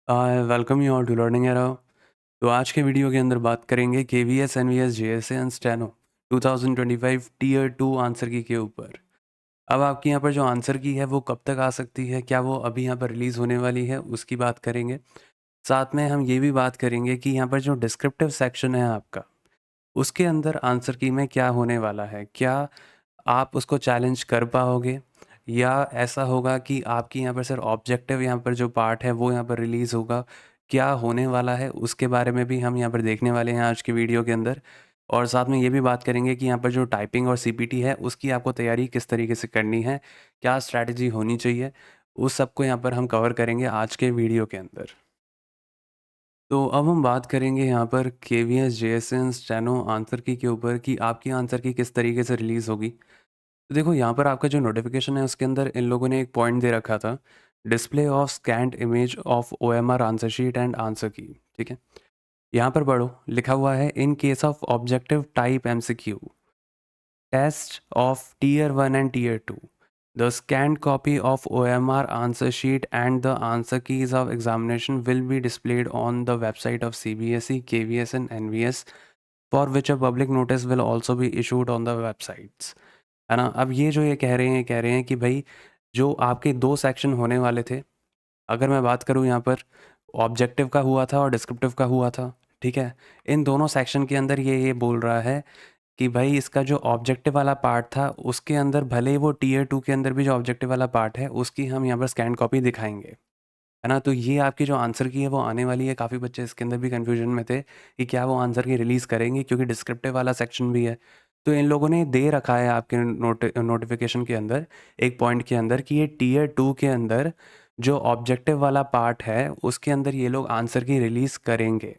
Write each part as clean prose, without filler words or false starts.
Welcome you all to Learning Arrow. तो आज के वीडियो के अंदर बात करेंगे KVS NVS JSA and steno 2025 tier 2 answer key के ऊपर। अब आपकी यहाँ पर जो आंसर की है वो कब तक आ सकती है, क्या वो अभी यहाँ पर रिलीज़ होने वाली है, उसकी बात करेंगे। साथ में हम ये भी बात करेंगे कि यहाँ पर जो डिस्क्रिप्टिव सेक्शन है आपका, उसके अंदर आंसर की में क्या होने वाला है, क्या आप उसको चैलेंज कर पाओगे या ऐसा होगा कि आपकी यहाँ पर सिर्फ ऑब्जेक्टिव यहाँ पर जो पार्ट है वो यहाँ पर रिलीज़ होगा। क्या होने वाला है उसके बारे में भी हम यहाँ पर देखने वाले हैं आज की वीडियो के अंदर। और साथ में ये भी बात करेंगे कि यहाँ पर जो टाइपिंग और CPT है उसकी आपको तैयारी किस तरीके से करनी है, क्या स्ट्रैटेजी होनी चाहिए, उस सबको यहाँ पर हम कवर करेंगे आज के वीडियो के अंदर। तो अब हम बात करेंगे यहाँ पर KVS JSN steno answer key के ऊपर कि आपकी आंसर की किस तरीके से रिलीज़ होगी। तो देखो यहाँ पर आपका जो नोटिफिकेशन है उसके अंदर इन लोगों ने एक पॉइंट दे रखा था, display of scanned image of OMR answer sheet and answer key. ठीक है, यहाँ पर पढ़ो, लिखा हुआ है in case of objective type MCQ test of tier 1 and tier 2 the scanned copy of OMR answer sheet and the answer keys of examination will be displayed on the website of CBSE, KVS and NVS for which a public notice will also be issued on the websites। है ना। अब ये जो ये कह रहे हैं कि भाई जो आपके 2 सेक्शन होने वाले थे, अगर मैं बात करूँ यहाँ पर ऑब्जेक्टिव का हुआ था और डिस्क्रिप्टिव का हुआ था, ठीक है? इन दोनों सेक्शन के अंदर ये बोल रहा है कि भाई इसका जो ऑब्जेक्टिव वाला पार्ट था उसके अंदर भले ही वो टीयर 2 के अंदर भी जो ऑब्जेक्टिव वाला पार्ट है उसकी हम यहाँ पर स्कैन कॉपी दिखाएँगे। है ना? तो ये आपकी जो आंसर की है वो आने वाली है। काफ़ी बच्चे इसके अंदर भी कन्फ्यूजन में थे कि क्या वो आंसर की रिलीज़ करेंगे क्योंकि डिस्क्रिप्टिव वाला सेक्शन भी है। तो इन लोगों ने दे रखा है आपके नोटिफ़िकेशन के अंदर एक पॉइंट के अंदर कि ये टीयर 2 के अंदर जो ऑब्जेक्टिव वाला पार्ट है उसके अंदर ये लोग आंसर की रिलीज़ करेंगे।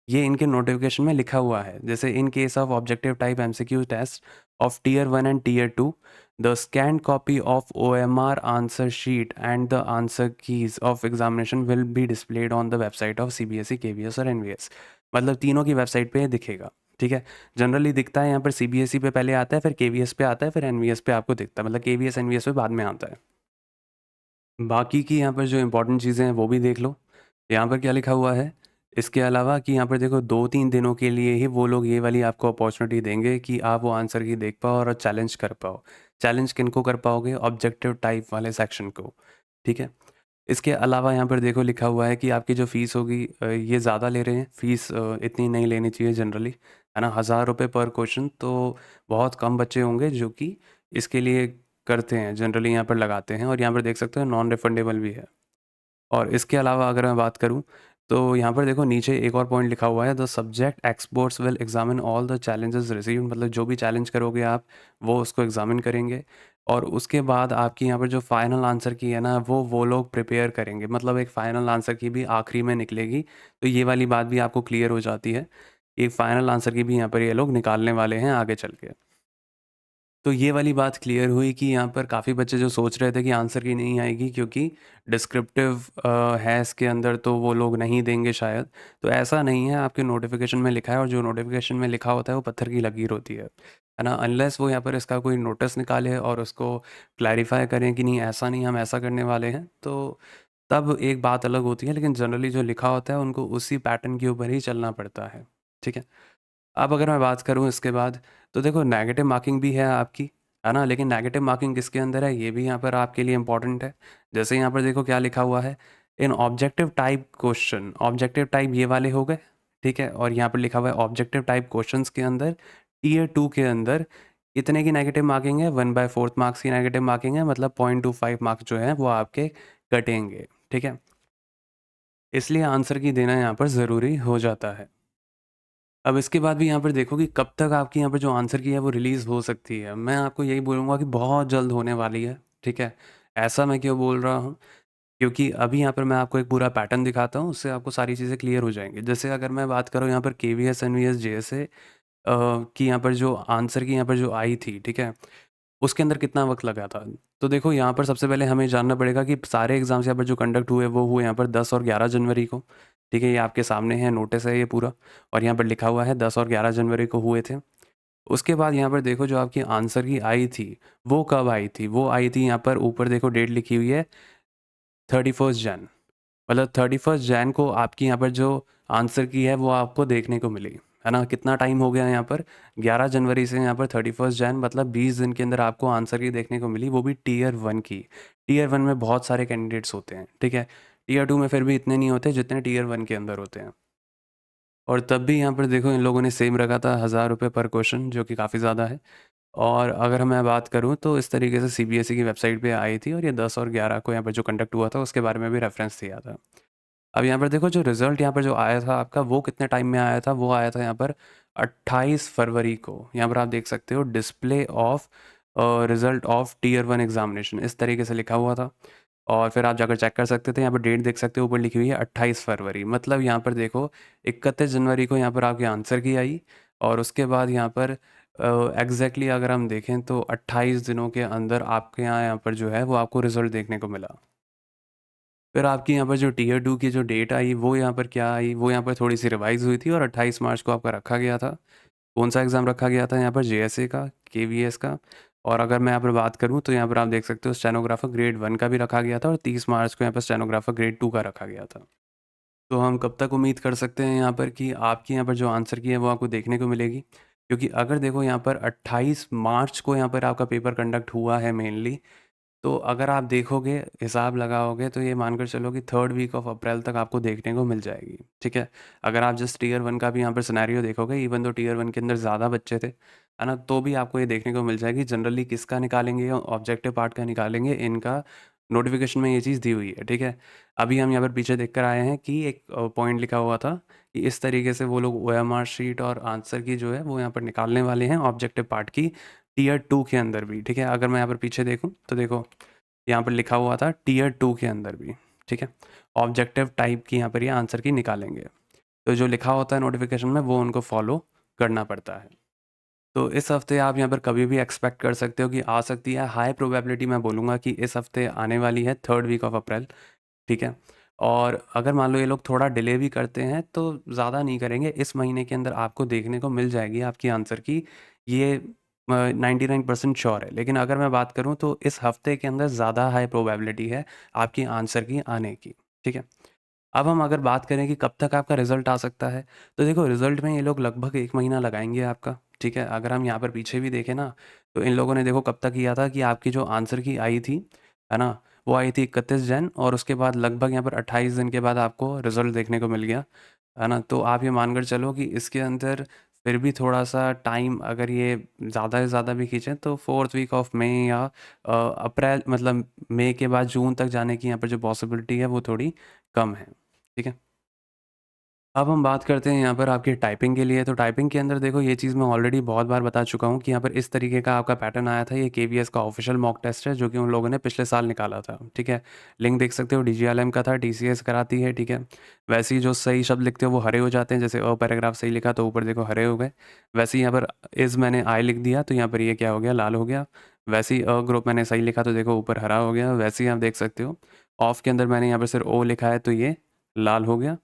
ये इनके नोटिफ़िकेशन में लिखा हुआ है। जैसे in case of objective type MCQ test of tier 1 and tier 2 the scanned copy of OMR answer sheet and the answer keys of examination will be displayed on the website of CBSE, KVS और NVS। मतलब तीनों की website पे ये दिखेगा। ठीक है, generally दिखता है यहाँ पर CBSE पे पहले आता है, फिर KVS पे आता है, फिर NVS पे आपको दिखता है। मतलब KVS NVS पे बाद में आता है। बाकी की यहाँ पर जो इंपॉर्टेंट चीज़ें हैं वो भी देख लो। यहाँ पर क्या लिखा हुआ है, इसके अलावा कि यहाँ पर देखो 2-3 दिनों के लिए ही वो लोग ये वाली आपको अपॉर्चुनिटी देंगे कि आप वो आंसर की देख पाओ और चैलेंज कर पाओ। चैलेंज किनको कर पाओगे? ऑब्जेक्टिव टाइप वाले सेक्शन को। ठीक है? इसके अलावा यहाँ पर देखो लिखा हुआ है कि आपकी जो फ़ीस होगी ये ज़्यादा ले रहे हैं। फ़ीस इतनी नहीं लेनी चाहिए जनरली, है ना? ₹1000 पर क्वेश्चन, तो बहुत कम बच्चे होंगे जो कि इसके लिए करते हैं, जनरली यहाँ पर लगाते हैं। और यहाँ पर देख सकते हो नॉन रिफंडेबल भी है। और इसके अलावा अगर मैं बात करूँ तो यहाँ पर देखो नीचे एक और पॉइंट लिखा हुआ है, the subject experts will examine all the challenges received. मतलब जो भी चैलेंज करोगे आप वो उसको एग्जामिन करेंगे और उसके बाद आपकी यहाँ पर जो फाइनल आंसर की है ना वो लोग प्रिपेयर करेंगे। मतलब एक फ़ाइनल आंसर की भी आखिरी में निकलेगी। तो ये वाली बात भी आपको क्लियर हो जाती है। एक फ़ाइनल आंसर की भी यहाँ पर ये लोग निकालने वाले हैं आगे चल के। तो ये वाली बात क्लियर हुई कि यहाँ पर काफ़ी बच्चे जो सोच रहे थे कि आंसर की नहीं आएगी क्योंकि डिस्क्रिप्टिव है इसके अंदर तो वो लोग नहीं देंगे शायद। तो ऐसा नहीं है, आपके नोटिफिकेशन में लिखा है और जो नोटिफिकेशन में लिखा होता है वो पत्थर की लकीर होती है ना। अनलेस वो यहाँ पर इसका कोई नोटिस निकाले और उसको क्लैरिफाई करें कि नहीं ऐसा नहीं, हम ऐसा करने वाले हैं, तो तब एक बात अलग होती है। लेकिन जनरली जो लिखा होता है उनको उसी पैटर्न के ऊपर ही चलना पड़ता है। ठीक है। अब अगर मैं बात करूँ इसके बाद, तो देखो नेगेटिव मार्किंग भी है आपकी, है ना? लेकिन नेगेटिव मार्किंग किसके अंदर है, ये भी यहाँ पर आपके लिए इम्पोर्टेंट है। जैसे यहाँ पर देखो क्या लिखा हुआ है, in objective type question, objective type ये वाले हो गए, ठीक है? और यहाँ पर लिखा हुआ है ऑब्जेक्टिव टाइप क्वेश्चंस के अंदर टियर 2 के अंदर इतने की नेगेटिव मार्किंग है, 1/4 मार्क्स की नेगेटिव मार्किंग है, मतलब 0.25 मार्क्स जो हैं वो आपके कटेंगे, ठीक है? इसलिए आंसर की देना यहाँ पर ज़रूरी हो जाता है। अब इसके बाद भी यहाँ पर देखो कि कब तक आपकी यहाँ पर जो आंसर की है वो रिलीज़ हो सकती है। मैं आपको यही बोलूँगा कि बहुत जल्द होने वाली है, ठीक है? ऐसा मैं क्यों बोल रहा हूँ? क्योंकि अभी यहाँ पर मैं आपको एक पूरा पैटर्न दिखाता हूँ, उससे आपको सारी चीज़ें क्लियर हो जाएँगी। जैसे अगर मैं बात करूँ यहाँ पर KVS, NVS, JSA की यहाँ पर जो आंसर की यहाँ पर जो आई थी, ठीक है? उसके अंदर कितना वक़्त लगा था? तो देखो यहाँ पर सबसे पहले हमें जानना पड़ेगा कि सारे एग्ज़ाम्स यहाँ पर जो कंडक्ट हुए वो हुए यहाँ पर 10 और 11 जनवरी को। ठीक है? ये आपके सामने है, नोटिस है ये पूरा और यहाँ पर लिखा हुआ है 10 और 11 जनवरी को हुए थे। उसके बाद यहाँ पर देखो जो आपकी आंसर की आई थी, वो कब आई थी? वो आई थी यहाँ पर ऊपर देखो डेट लिखी हुई है 31 जन। मतलब 31 जैन को आपकी यहाँ पर जो आंसर की है वो आपको देखने को मिली, है ना? कितना टाइम हो गया यहाँ पर? 11 जनवरी से यहाँ पर 31 जैन, मतलब 20 दिन के अंदर आपको आंसर की देखने को मिली, वो भी टियर 1 की। टियर 1 में बहुत सारे कैंडिडेट्स होते हैं, ठीक है? टियर 2 में फिर भी इतने नहीं होते जितने टियर 1 के अंदर होते हैं। और तब भी यहाँ पर देखो इन लोगों ने सेम रखा था, 1000 रुपये पर क्वेश्चन, जो कि काफ़ी ज़्यादा है। और अगर मैं बात करूँ तो इस तरीके से सीबीएसई की वेबसाइट पे आई थी, और ये 10 और 11 को यहाँ पर जो कंडक्ट हुआ था उसके बारे में भी रेफरेंस दिया था। अब यहाँ पर देखो जो रिज़ल्ट यहाँ पर जो आया था आपका, वो कितने टाइम में आया था? वो आया था यहाँ पर 28 फरवरी को। यहाँ पर आप देख सकते हो display of result of tier 1 examination, इस तरीके से लिखा हुआ था। और फिर आप जाकर चेक कर सकते थे, यहाँ पर डेट देख सकते हो, ऊपर लिखी हुई है 28 फरवरी। मतलब यहाँ पर देखो 31 जनवरी को यहाँ पर आपके आंसर की आई, और उसके बाद यहाँ पर एग्जैक्टली अगर हम देखें तो 28 दिनों के अंदर आपके यहाँ पर जो है वो आपको रिज़ल्ट देखने को मिला। फिर आपकी यहाँ पर जो टियर 2 की जो डेट आई, वो यहाँ पर क्या आई, वो यहाँ पर थोड़ी-सी रिवाइज़ हुई थी, और 28 मार्च को आपका रखा गया था। कौन-सा एग्ज़ाम रखा गया था यहाँ पर? जेएसए का, केवीएस का। और अगर मैं यहाँ पर बात करूँ तो यहाँ पर आप देख सकते हो स्टेनोग्राफर ग्रेड 1 का भी रखा गया था, और 30 मार्च को यहाँ पर स्टेनोग्राफर ग्रेड 2 का रखा गया था। तो हम कब तक उम्मीद कर सकते हैं यहाँ पर कि आपकी यहाँ पर जो आंसर की है वो आपको देखने को मिलेगी? क्योंकि अगर देखो यहाँ पर 28 मार्च को यहाँ पर आपका पेपर कंडक्ट हुआ है मेनली, तो अगर आप देखोगे, हिसाब लगाओगे, तो ये मानकर चलो कि 3rd वीक ऑफ अप्रैल तक आपको देखने को मिल जाएगी, ठीक है? अगर आप जस्ट टियर 1 का भी यहाँ पर सिनेरियो देखोगे, इवन दो टियर 1 के अंदर ज़्यादा बच्चे थे, है ना? तो भी आपको ये देखने को मिल जाएगी। जनरली किसका निकालेंगे? ऑब्जेक्टिव पार्ट का निकालेंगे, इनका नोटिफ़िकेशन में ये चीज़ दी हुई है, ठीक है? अभी हम यहाँ पर पीछे देख कर आए हैं कि एक पॉइंट लिखा हुआ था कि इस तरीके से वो लोग ओएमआर शीट और आंसर की जो है वो यहाँ पर निकालने वाले हैं ऑब्जेक्टिव पार्ट की, टियर 2 के अंदर भी, ठीक है? अगर मैं यहाँ पर पीछे देखूँ तो देखो यहाँ पर लिखा हुआ था टियर 2 के अंदर भी, ठीक है? ऑब्जेक्टिव टाइप की यहाँ पर ये आंसर की निकालेंगे। तो जो लिखा होता है नोटिफ़िकेशन में वो उनको फॉलो करना पड़ता है। तो इस हफ़्ते आप यहाँ पर कभी भी एक्सपेक्ट कर सकते हो कि आ सकती है, हाई प्रोबेबिलिटी मैं बोलूँगा कि इस हफ़्ते आने वाली है, 3rd वीक ऑफ अप्रैल, ठीक है? और अगर मान लो ये लोग थोड़ा डिले भी करते हैं तो ज़्यादा नहीं करेंगे, इस महीने के अंदर आपको देखने को मिल जाएगी आपकी आंसर की, ये 99% श्योर है। लेकिन अगर मैं बात करूँ तो इस हफ़्ते के अंदर ज़्यादा हाई प्रोबेबिलिटी है आपकी आंसर की आने की, ठीक है? अब हम अगर बात करें कि कब तक आपका रिज़ल्ट आ सकता है, तो देखो रिज़ल्ट में ये लोग लगभग 1 महीना लगाएँगे आपका, ठीक है? अगर हम यहाँ पर पीछे भी देखें ना, तो इन लोगों ने देखो कब तक किया था कि आपकी जो आंसर की आई थी, है ना? वो आई थी 31 जैन, और उसके बाद लगभग यहाँ पर 28 दिन के बाद आपको रिज़ल्ट देखने को मिल गया, है ना? तो आप ये मानकर चलो कि इसके अंदर फिर भी थोड़ा-सा टाइम अगर ये ज़्यादा से ज़्यादा भी खींचें तो 4th वीक ऑफ मई या अप्रैल, मतलब मई के बाद जून तक जाने की यहाँ पर जो पॉसिबिलिटी है वो थोड़ी कम है। ठीक है? अब हम बात करते हैं यहाँ पर आपकी टाइपिंग के लिए, तो टाइपिंग के अंदर देखो ये चीज़ मैं ऑलरेडी बहुत बार बता चुका हूँ कि यहाँ पर इस तरीके का आपका पैटर्न आया था। ये केवीएस का ऑफिशियल मॉक टेस्ट है जो कि उन लोगों ने पिछले साल निकाला था, ठीक है? लिंक देख सकते हो, डीजीएलएम का था, टीसीएस कराती है, ठीक है? वैसे ही जो सही शब्द लिखते हो वो हरे हो जाते हैं, जैसे पैराग्राफ सही लिखा तो ऊपर देखो हरे हो गए। वैसे ही यहाँ पर इज़ मैंने आई लिख दिया तो यहाँ पर ये क्या हो गया, लाल हो गया। वैसे ही ग्रुप मैंने सही लिखा तो देखो ऊपर हरा हो गया। वैसे ही आप देख सकते हो ऑफ के अंदर मैंने यहाँ पर सिर्फ ओ लिखा है तो ये लाल हो गया।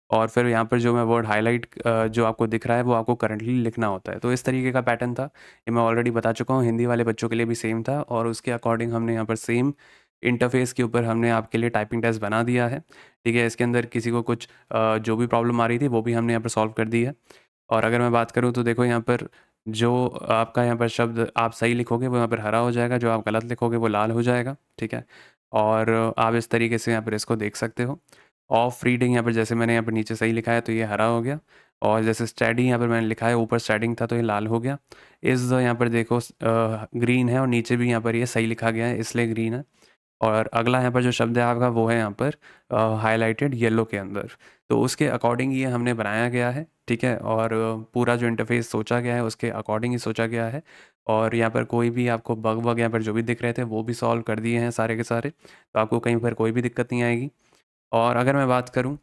और फिर यहाँ पर जो मैं वर्ड हाइलाइट जो आपको दिख रहा है वो आपको करंटली लिखना होता है। तो इस तरीके का पैटर्न था, ये मैं ऑलरेडी बता चुका हूँ। हिंदी वाले बच्चों के लिए भी सेम था, और उसके अकॉर्डिंग हमने यहाँ पर सेम इंटरफेस के ऊपर हमने आपके लिए टाइपिंग टेस्ट बना दिया है, ठीक है? इसके अंदर किसी को कुछ जो भी प्रॉब्लम आ रही थी वो भी हमने यहाँ पर सॉल्व कर दी है। और अगर मैं बात करूँ तो देखो यहाँ पर जो आपका यहाँ पर शब्द आप सही लिखोगे वो यहाँ पर हरा हो जाएगा, जो आप गलत लिखोगे वो लाल हो जाएगा, ठीक है? और आप इस तरीके से यहाँ पर इसको देख सकते हो। ऑफ रीडिंग यहाँ पर जैसे मैंने यहाँ पर नीचे सही लिखा है तो ये हरा हो गया, और जैसे स्टडी यहाँ पर मैंने लिखा है ऊपर स्टडिंग था तो ये लाल हो गया। इस यहाँ पर देखो ग्रीन है, और नीचे भी यहाँ पर ये सही लिखा गया है इसलिए ग्रीन है। और अगला यहाँ पर जो शब्द है आपका वो है यहाँ पर हाइलाइटेड येलो के अंदर। तो उसके अकॉर्डिंग ये हमने बनाया गया है, ठीक है? और पूरा जो इंटरफेस सोचा गया है उसके अकॉर्डिंग ही सोचा गया है। और यहाँ पर कोई भी आपको बग वग यहाँ पर जो भी दिख रहे थे वो भी सॉल्व कर दिए हैं सारे के सारे, तो आपको कहीं पर कोई भी दिक्कत नहीं आएगी। और अगर मैं बात करूँ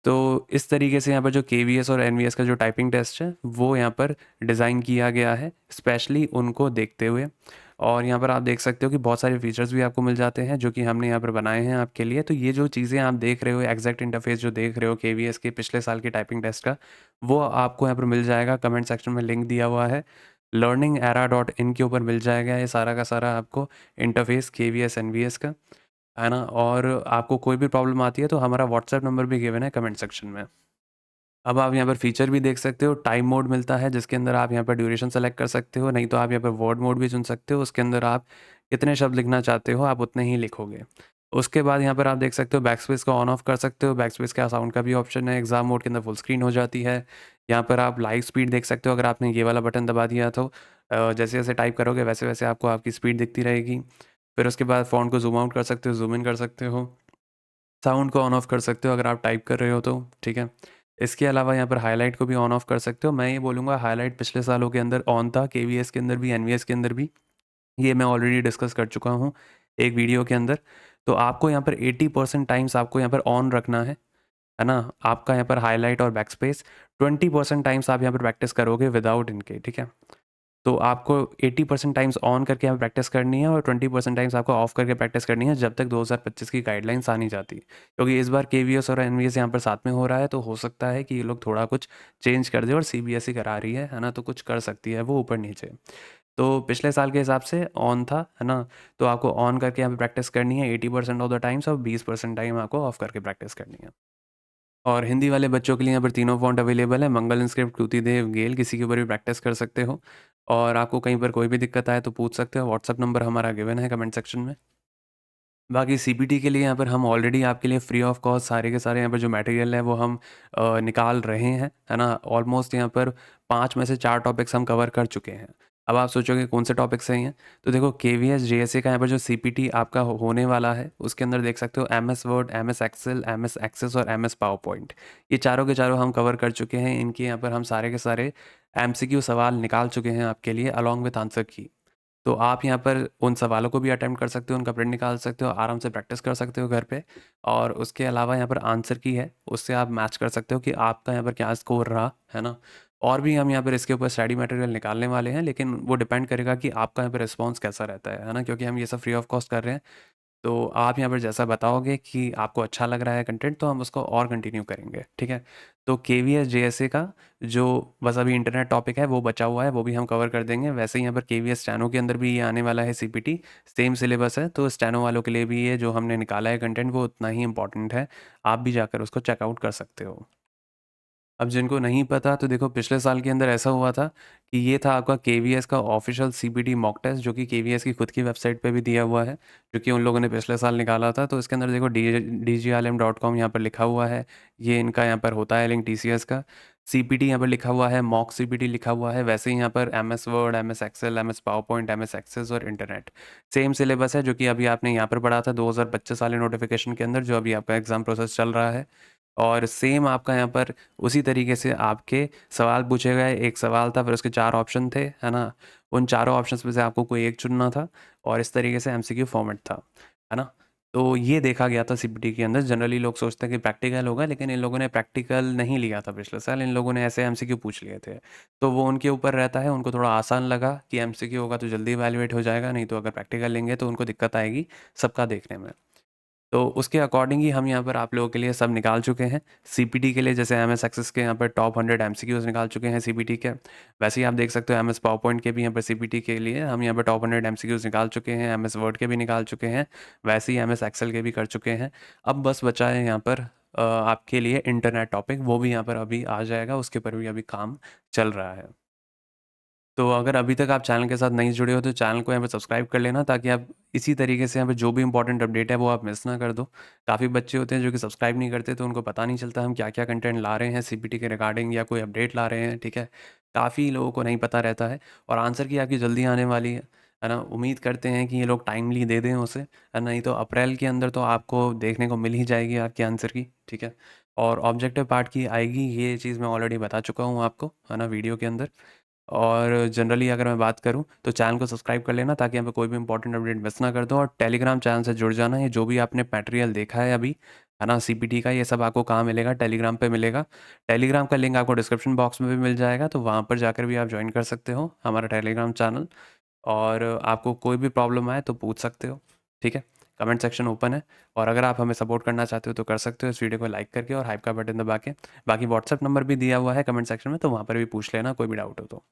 तो इस तरीके से यहाँ पर जो केवीएस और एनवीएस का जो टाइपिंग टेस्ट है वो यहाँ पर डिज़ाइन किया गया है स्पेशली उनको देखते हुए। और यहाँ पर आप देख सकते हो कि बहुत सारे फीचर्स भी आपको मिल जाते हैं जो कि हमने यहाँ पर बनाए हैं आपके लिए। तो ये जो चीज़ें आप देख रहे हो, एग्जैक्ट इंटरफेस जो देख रहे हो केवीएस के पिछले साल के टाइपिंग टेस्ट का, वो आपको यहाँ पर मिल जाएगा। कमेंट सेक्शन में लिंक दिया हुआ है, learningera.in के ऊपर मिल जाएगा ये सारा का सारा आपको इंटरफेस केवीएस एनवीएस का। है ना? और आपको कोई भी प्रॉब्लम आती है तो हमारा व्हाट्सएप नंबर भी गिवन है कमेंट सेक्शन में। अब आप यहाँ पर फीचर भी देख सकते हो, टाइम मोड मिलता है जिसके अंदर आप यहाँ पर ड्यूरेशन सेलेक्ट कर सकते हो, नहीं तो आप यहाँ पर वर्ड मोड भी चुन सकते हो, उसके अंदर आप कितने शब्द लिखना चाहते हो आप उतने ही लिखोगे। उसके बाद यहाँ पर आप देख सकते हो बैकस्पेस को ऑन ऑफ कर सकते हो, बैकस्पेस का साउंड का भी ऑप्शन है, एग्ज़ाम मोड के अंदर फुल स्क्रीन हो जाती है। यहाँ पर आप लाइव स्पीड देख सकते हो, अगर आपने ये वाला बटन दबा दिया तो जैसे-जैसे टाइप करोगे वैसे-वैसे आपको आपकी स्पीड दिखती रहेगी। फिर उसके बाद फ़ॉन्ट को ज़ूम आउट कर सकते हो, ज़ूम इन कर सकते हो। साउंड को ऑन ऑफ कर सकते हो अगर आप टाइप कर रहे हो तो, ठीक है। इसके अलावा यहाँ पर हाइलाइट को भी ऑन ऑफ कर सकते हो। मैं ये बोलूँगा हाइलाइट पिछले सालों के अंदर ऑन था, केवीएस के अंदर भी, एनवीएस के अंदर भी। ये मैं ऑलरेडी डिस्कस कर चुका हूँ एक वीडियो के अंदर। तो आपको यहाँ पर 80% टाइम्स आपको यहाँ पर ऑन रखना है ना? आपका यहाँ पर हाइलाइट और बैकस्पेस 20% टाइम्स आप यहाँ पर प्रैक्टिस करोगे विदाउट इनके, ठीक है? तो आपको 80% टाइम्स ऑन करके यहाँ प्रैक्टिस करनी है और 20% टाइम्स आपको ऑफ करके प्रैक्टिस करनी है जब तक 2025 की गाइडलाइंस आ नहीं जाती। क्योंकि इस बार केवीएस और एनवीएस यहाँ पर साथ में हो रहा है तो हो सकता है कि ये लोग थोड़ा कुछ चेंज कर दें और सीबीएसई करा रही है ना? तो कुछ कर सकती है वो ऊपर-नीचे। तो पिछले साल के हिसाब से ऑन था, है ना? तो आपको ऑन करके यहाँ पे प्रैक्टिस करनी है 80% ऑफ द टाइम्स और 20% टाइम आपको ऑफ करके प्रैक्टिस करनी है। और हिंदी वाले बच्चों के लिए यहाँ पर तीनों फ़ॉन्ट अवेलेबल है, मंगल इंस्क्रिप्ट, कृतिदेव, गेल, किसी के ऊपर भी प्रैक्टिस कर सकते हो। और आपको कहीं पर कोई भी दिक्कत आए तो पूछ सकते हो, व्हाट्सएप नंबर हमारा गिवन है कमेंट सेक्शन में। बाकी सीपीटी के लिए यहाँ पर हम ऑलरेडी आपके लिए फ्री ऑफ कॉस्ट सारे के सारे यहाँ पर जो मटेरियल है वो हम निकाल रहे हैं, है ना? ऑलमोस्ट यहाँ पर 5 में से 4 टॉपिक्स हम कवर कर चुके हैं। अब आप सोचोगे कौन से टॉपिक्स सही हैं? तो देखो केवीएस, जेएसए का यहाँ पर जो सीपीटी आपका होने वाला है, उसके अंदर देख सकते हो MS Word, MS Excel, MS Access और एमएस पावर पॉइंट। ये चारों के चारों हम कवर कर चुके हैं। इनके यहाँ पर हम सारे के सारे एमसीक्यू सवाल निकाल चुके हैं आपके लिए अलॉन्ग विथ आंसर की। तो आप यहाँ पर उन सवालों को भी अटेम्प्ट कर सकते हो, उनका प्रिंट निकाल सकते हो, आराम से प्रैक्टिस कर सकते हो घर पे। और उसके अलावा यहाँ पर आंसर की है, उससे आप मैच कर सकते हो कि आपका यहाँ पर क्या स्कोर रहा, है ना? और भी हम यहाँ पर इसके ऊपर स्टडी मटेरियल निकालने वाले हैं, लेकिन वो डिपेंड करेगा कि आपका यहाँ पर रिस्पॉन्स कैसा रहता है ना? क्योंकि हम ये सब फ्री ऑफ कॉस्ट कर रहे हैं। तो आप यहाँ पर जैसा बताओगे कि आपको अच्छा लग रहा है कंटेंट तो हम उसको और कंटिन्यू करेंगे, ठीक है? तो केवीएस जेएसए का जो बस अभी इंटरनेट टॉपिक है वो बचा हुआ है, वो भी हम कवर कर देंगे। वैसे ही यहाँ पर केवीएस स्टेनो के अंदर भी ये आने वाला है सीपीटी, सेम सिलेबस है, तो स्टेनो वालों के लिए भी ये जो हमने निकाला है कंटेंट वो उतना ही इम्पोर्टेंट है। आप भी जाकर उसको चेकआउट कर सकते हो। अब जिनको नहीं पता तो देखो पिछले साल के अंदर ऐसा हुआ था कि ये था आपका केवीएस का ऑफिशियल सीबीटी मॉक टेस्ट जो कि केवीएस की खुद की वेबसाइट पे भी दिया हुआ है, जो कि उन लोगों ने पिछले साल निकाला था। तो इसके अंदर देखो dglm.com यहाँ पर लिखा हुआ है, ये इनका यहाँ पर होता है लिंक टीसीएस का। सीपीटी यहाँ पर लिखा हुआ है, मॉक सीपीटी लिखा हुआ है, वैसे ही यहाँ पर MS Word, MS Excel, MS PowerPoint, MS Access और इंटरनेट सेम सिलेबस है जो कि अभी आपने यहाँ पर पढ़ा था 2025 वाले नोटिफिकेशन के अंदर, जो अभी आपका एग्ज़ाम प्रोसेस चल रहा है। और सेम आपका यहाँ पर उसी तरीके से आपके सवाल पूछे गए, एक सवाल था फिर उसके 4 ऑप्शन थे, है ना? उन चारों ऑप्शंस में से आपको कोई एक चुनना था और इस तरीके से एमसीक्यू फॉर्मेट था, है ना? तो ये देखा गया था सीपीटी के अंदर। जनरली लोग सोचते हैं कि प्रैक्टिकल होगा, लेकिन इन लोगों ने प्रैक्टिकल नहीं लिया था पिछले साल, इन लोगों ने ऐसे एमसीक्यू पूछ लिए थे। तो वो उनके ऊपर रहता है, उनको थोड़ा आसान लगा कि एमसीक्यू होगा तो जल्दी इवैल्यूएट हो जाएगा, नहीं तो अगर प्रैक्टिकल लेंगे तो उनको दिक्कत आएगी सबका देखने में। तो उसके अकॉर्डिंग ही हम यहाँ पर आप लोगों के लिए सब निकाल चुके हैं। सीपीटी के लिए जैसे एमएस एक्सेस के यहाँ पर टॉप 100 एमसीक्यूज़ निकाल चुके हैं सीपीटी के। वैसे ही आप देख सकते हो एमएस पावर पॉइंट के भी यहाँ पर सीपीटी के लिए हम यहाँ पर टॉप 100 एमसीक्यूज़ निकाल चुके हैं। एमएस वर्ड के भी निकाल चुके हैं। वैसे ही एमएस एक्सेल के भी कर चुके हैं। अब बस बचा है यहाँ पर आपके लिए इंटरनेट टॉपिक, वो भी यहाँ पर अभी आ जाएगा, उसके ऊपर भी अभी काम चल रहा है। तो अगर अभी तक आप चैनल के साथ नहीं जुड़े हो तो चैनल को यहाँ पे सब्सक्राइब कर लेना, ताकि आप इसी तरीके से यहाँ पे जो भी इंपॉर्टेंट अपडेट है वो आप मिस ना कर दो। काफ़ी बच्चे होते हैं जो कि सब्सक्राइब नहीं करते, तो उनको पता नहीं चलता हम क्या-क्या कंटेंट ला रहे हैं सीपीटी के रिगार्डिंग या कोई अपडेट ला रहे हैं, ठीक है? काफ़ी लोगों को नहीं पता रहता है और आंसर की आपकी जल्दी आने वाली है ना? उम्मीद करते हैं कि ये लोग टाइमली दे दें उसे, नहीं तो अप्रैल के अंदर तो आपको देखने को मिल ही जाएगी आपके आंसर की, ठीक है? और ऑब्जेक्टिव पार्ट की आएगी, ये चीज़ मैं ऑलरेडी बता चुका हूँ आपको, है ना, वीडियो के अंदर। और जनरली अगर मैं बात करूँ तो चैनल को सब्सक्राइब कर लेना, ताकि यहाँ पे कोई भी इंपॉर्टेंट अपडेट मिस ना कर दो, और टेलीग्राम चैनल से जुड़ जाना। ये जो भी आपने मटेरियल देखा है अभी, है ना, सीपीटी का, ये सब आपको कहाँ मिलेगा? टेलीग्राम पे मिलेगा। टेलीग्राम का लिंक आपको डिस्क्रिप्शन बॉक्स में भी मिल जाएगा, तो वहाँ पर जाकर भी आप ज्वाइन कर सकते हो हमारा टेलीग्राम चैनल। और आपको कोई भी प्रॉब्लम आए तो पूछ सकते हो, ठीक है? कमेंट सेक्शन ओपन है, और अगर आप हमें सपोर्ट करना चाहते हो तो कर सकते हो इस वीडियो को लाइक करके और हाइप का बटन दबा के। बाकी व्हाट्सएप नंबर भी दिया हुआ है कमेंट सेक्शन में, तो वहाँ पर भी पूछ लेना कोई भी डाउट हो तो।